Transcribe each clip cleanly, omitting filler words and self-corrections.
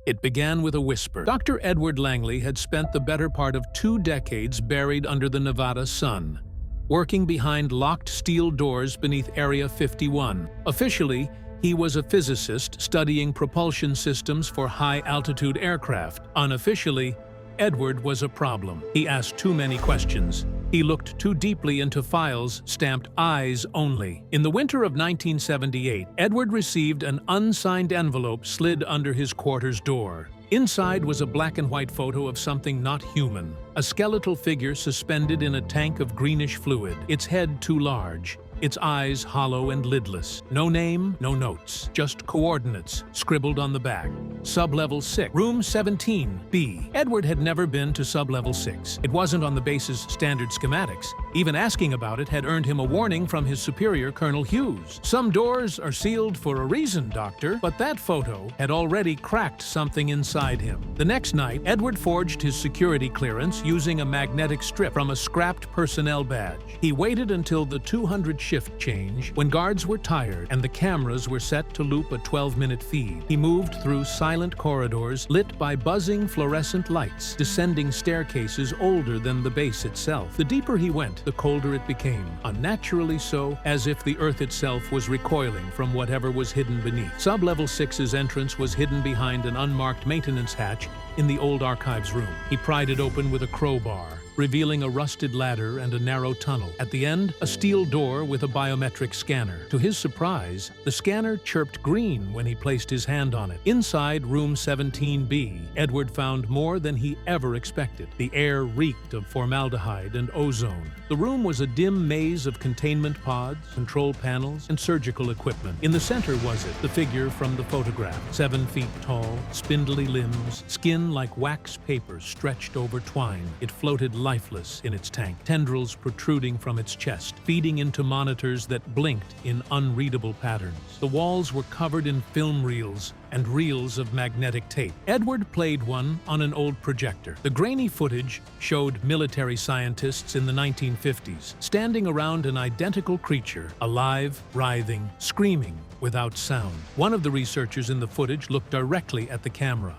It began with a whisper. Dr. Edward Langley had spent the better part of 2 decades buried under the Nevada sun, working behind locked steel doors beneath Area 51. Officially, he was a physicist studying propulsion systems for high-altitude aircraft. Unofficially, Edward was a problem. He asked too many questions. He looked too deeply into files stamped "eyes only." In the winter of 1978, Edward received an unsigned envelope slid under his quarters door. Inside was a black and white photo of something not human, a skeletal figure suspended in a tank of greenish fluid, its head too large, its eyes hollow and lidless. No name, no notes, just coordinates scribbled on the back. Sublevel 6, room 17B. Edward had never been to sublevel 6. It wasn't on the base's standard schematics. Even asking about it had earned him a warning from his superior, Colonel Hughes. "Some doors are sealed for a reason, Doctor," but that photo had already cracked something inside him. The next night, Edward forged his security clearance using a magnetic strip from a scrapped personnel badge. He waited until the 200 shift change, when guards were tired and the cameras were set to loop a 12-minute feed. He moved through silent corridors lit by buzzing fluorescent lights, descending staircases older than the base itself. The deeper he went, the colder it became, unnaturally so, as if the Earth itself was recoiling from whatever was hidden beneath. Sublevel 6's entrance was hidden behind an unmarked maintenance hatch in the old archives room. He pried it open with a crowbar, revealing a rusted ladder and a narrow tunnel. At the end, a steel door with a biometric scanner. To his surprise, the scanner chirped green when he placed his hand on it. Inside room 17B, Edward found more than he ever expected. The air reeked of formaldehyde and ozone. The room was a dim maze of containment pods, control panels, and surgical equipment. In the center was it, the figure from the photograph, 7 feet tall, spindly limbs, skin like wax paper stretched over twine. It floated lifeless in its tank, tendrils protruding from its chest, feeding into monitors that blinked in unreadable patterns. The walls were covered in film reels and reels of magnetic tape. Edward played one on an old projector. The grainy footage showed military scientists in the 1950s, standing around an identical creature, alive, writhing, screaming without sound. One of the researchers in the footage looked directly at the camera.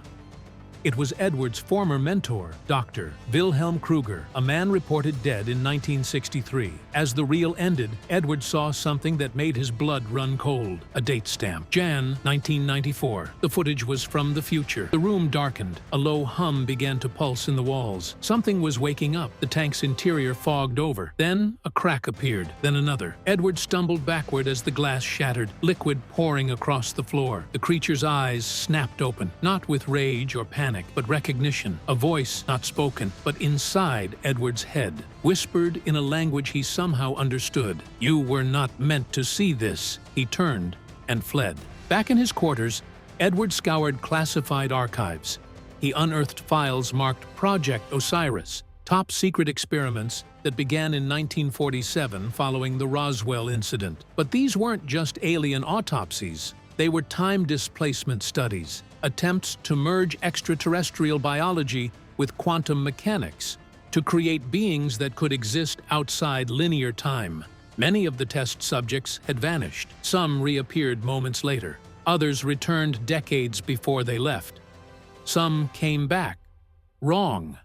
It was Edward's former mentor, Dr. Wilhelm Kruger, a man reported dead in 1963. As the reel ended, Edward saw something that made his blood run cold. A date stamp. Jan 1994. The footage was from the future. The room darkened. A low hum began to pulse in the walls. Something was waking up. The tank's interior fogged over. Then a crack appeared, then another. Edward stumbled backward as the glass shattered, liquid pouring across the floor. The creature's eyes snapped open, not with rage or panic, but recognition. A voice, not spoken, but inside Edward's head, whispered in a language he somehow understood. "You were not meant to see this." He turned and fled. Back in his quarters, Edward scoured classified archives. He unearthed files marked Project Osiris, top-secret experiments that began in 1947 following the Roswell incident. But these weren't just alien autopsies. They were time displacement studies, attempts to merge extraterrestrial biology with quantum mechanics to create beings that could exist outside linear time. Many of the test subjects had vanished. Some reappeared moments later. Others returned decades before they left. Some came back. Wrong.